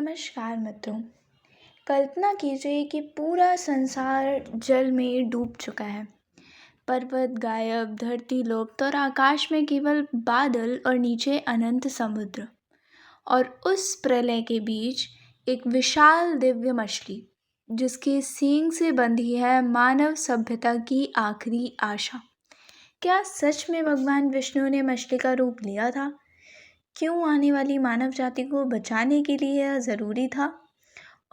नमस्कार मित्रों। कल्पना कीजिए कि पूरा संसार जल में डूब चुका है। पर्वत गायब, धरती लुप्त और आकाश में केवल बादल और नीचे अनंत समुद्र। और उस प्रलय के बीच एक विशाल दिव्य मछली, जिसके सींग से बंधी है मानव सभ्यता की आखिरी आशा। क्या सच में भगवान विष्णु ने मछली का रूप लिया था? क्यों आने वाली मानव जाति को बचाने के लिए यह ज़रूरी था?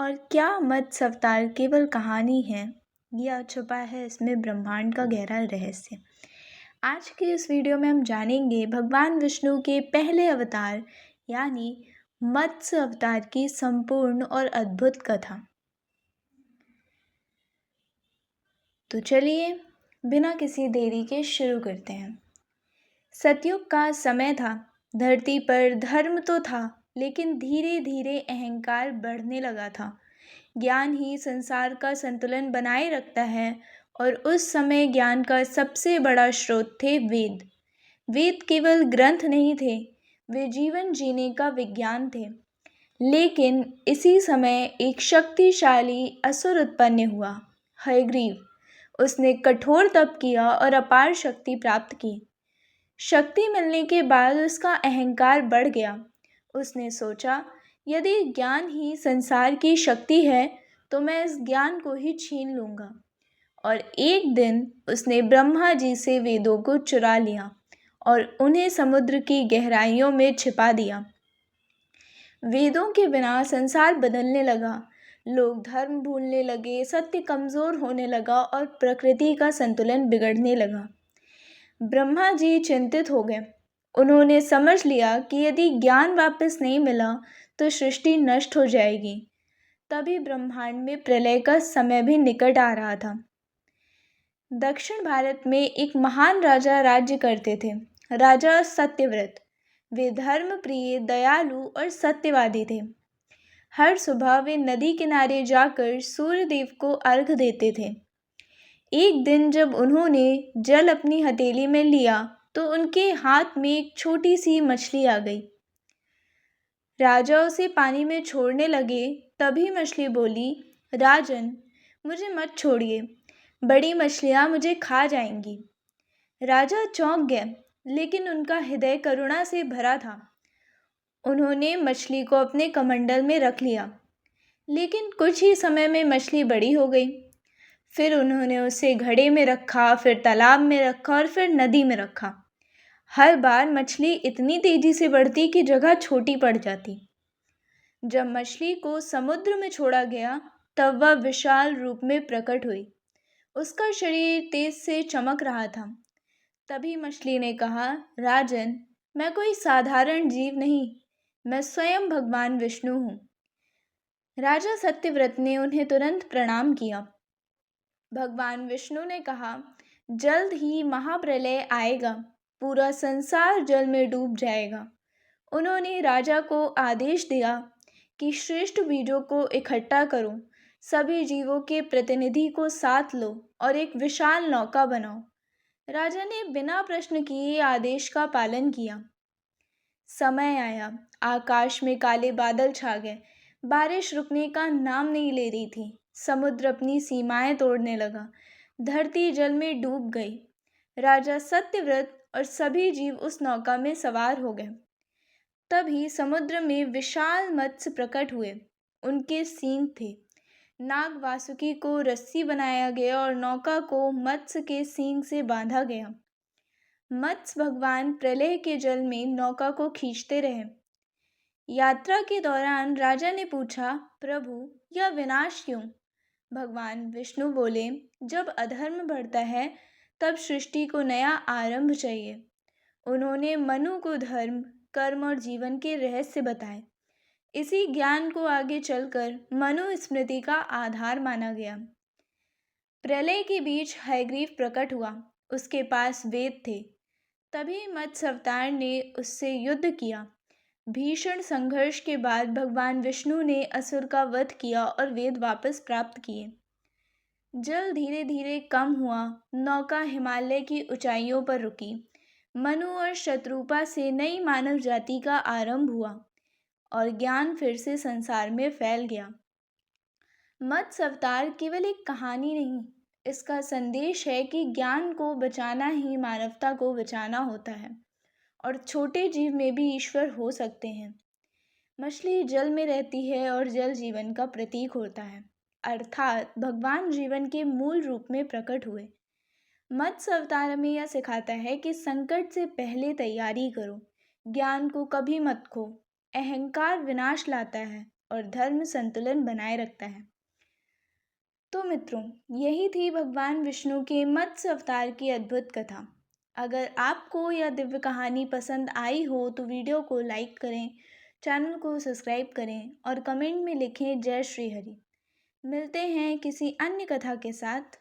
और क्या मत्स्य अवतार केवल कहानी है या छुपा है इसमें ब्रह्मांड का गहरा रहस्य? आज के इस वीडियो में हम जानेंगे भगवान विष्णु के पहले अवतार यानी मत्स्य अवतार की संपूर्ण और अद्भुत कथा। तो चलिए बिना किसी देरी के शुरू करते हैं। सतयुग का समय था। धरती पर धर्म तो था, लेकिन धीरे धीरे अहंकार बढ़ने लगा था। ज्ञान ही संसार का संतुलन बनाए रखता है और उस समय ज्ञान का सबसे बड़ा स्रोत थे वेद। वेद केवल ग्रंथ नहीं थे, वे जीवन जीने का विज्ञान थे। लेकिन इसी समय एक शक्तिशाली असुर उत्पन्न हुआ, हयग्रीव। उसने कठोर तप किया और अपार शक्ति प्राप्त की। शक्ति मिलने के बाद उसका अहंकार बढ़ गया। उसने सोचा, यदि ज्ञान ही संसार की शक्ति है तो मैं इस ज्ञान को ही छीन लूँगा। और एक दिन उसने ब्रह्मा जी से वेदों को चुरा लिया और उन्हें समुद्र की गहराइयों में छिपा दिया। वेदों के बिना संसार बदलने लगा। लोग धर्म भूलने लगे, सत्य कमज़ोर होने लगा और प्रकृति का संतुलन बिगड़ने लगा। ब्रह्मा जी चिंतित हो गए। उन्होंने समझ लिया कि यदि ज्ञान वापस नहीं मिला तो सृष्टि नष्ट हो जाएगी। तभी ब्रह्मांड में प्रलय का समय भी निकट आ रहा था। दक्षिण भारत में एक महान राजा राज्य करते थे, राजा सत्यव्रत। वे धर्म प्रिय, दयालु और सत्यवादी थे। हर सुबह वे नदी किनारे जाकर सूर्य देव को अर्घ देते थे। एक दिन जब उन्होंने जल अपनी हथेली में लिया तो उनके हाथ में एक छोटी सी मछली आ गई। राजा उसे पानी में छोड़ने लगे, तभी मछली बोली, राजन, मुझे मत छोड़िए, बड़ी मछलियाँ मुझे खा जाएंगी। राजा चौंक गए, लेकिन उनका हृदय करुणा से भरा था। उन्होंने मछली को अपने कमंडल में रख लिया, लेकिन कुछ ही समय में मछली बड़ी हो गई। फिर उन्होंने उसे घड़े में रखा, फिर तालाब में रखा और फिर नदी में रखा। हर बार मछली इतनी तेजी से बढ़ती कि जगह छोटी पड़ जाती। जब मछली को समुद्र में छोड़ा गया तब वह विशाल रूप में प्रकट हुई। उसका शरीर तेज से चमक रहा था। तभी मछली ने कहा, राजन, मैं कोई साधारण जीव नहीं, मैं स्वयं भगवान विष्णु हूँ। राजा सत्यव्रत ने उन्हें तुरंत प्रणाम किया। भगवान विष्णु ने कहा, जल्द ही महाप्रलय आएगा, पूरा संसार जल में डूब जाएगा। उन्होंने राजा को आदेश दिया कि श्रेष्ठ बीजों को इकट्ठा करो, सभी जीवों के प्रतिनिधि को साथ लो और एक विशाल नौका बनाओ। राजा ने बिना प्रश्न किए आदेश का पालन किया। समय आया, आकाश में काले बादल छा गए। बारिश रुकने का नाम नहीं ले रही थी। समुद्र अपनी सीमाएं तोड़ने लगा। धरती जल में डूब गई। राजा सत्यव्रत और सभी जीव उस नौका में सवार हो गए। तभी समुद्र में विशाल मत्स्य प्रकट हुए। उनके सींग थे। नाग वासुकी को रस्सी बनाया गया और नौका को मत्स्य के सींग से बांधा गया। मत्स्य भगवान प्रलय के जल में नौका को खींचते रहे। यात्रा के दौरान राजा ने पूछा, प्रभु, यह विनाश क्यों? भगवान विष्णु बोले, जब अधर्म बढ़ता है तब सृष्टि को नया आरंभ चाहिए। उन्होंने मनु को धर्म, कर्म और जीवन के रहस्य बताए। इसी ज्ञान को आगे चलकर मनु स्मृति का आधार माना गया। प्रलय के बीच हयग्रीव प्रकट हुआ। उसके पास वेद थे। तभी मत्स्य अवतार ने उससे युद्ध किया। भीषण संघर्ष के बाद भगवान विष्णु ने असुर का वध किया और वेद वापस प्राप्त किए। जल धीरे धीरे कम हुआ। नौका हिमालय की ऊंचाइयों पर रुकी। मनु और शत्रुपा से नई मानव जाति का आरंभ हुआ और ज्ञान फिर से संसार में फैल गया। मत्स्य अवतार केवल एक कहानी नहीं, इसका संदेश है कि ज्ञान को बचाना ही मानवता को बचाना होता है और छोटे जीव में भी ईश्वर हो सकते हैं। मछली जल में रहती है और जल जीवन का प्रतीक होता है, अर्थात भगवान जीवन के मूल रूप में प्रकट हुए। मत्स्य अवतार हमें यह सिखाता है कि संकट से पहले तैयारी करो, ज्ञान को कभी मत खो। अहंकार विनाश लाता है और धर्म संतुलन बनाए रखता है। तो मित्रों, यही थी भगवान विष्णु के मत्स्य अवतार की अद्भुत कथा। अगर आपको यह दिव्य कहानी पसंद आई हो तो वीडियो को लाइक करें, चैनल को सब्सक्राइब करें और कमेंट में लिखें जय श्री हरि। मिलते हैं किसी अन्य कथा के साथ।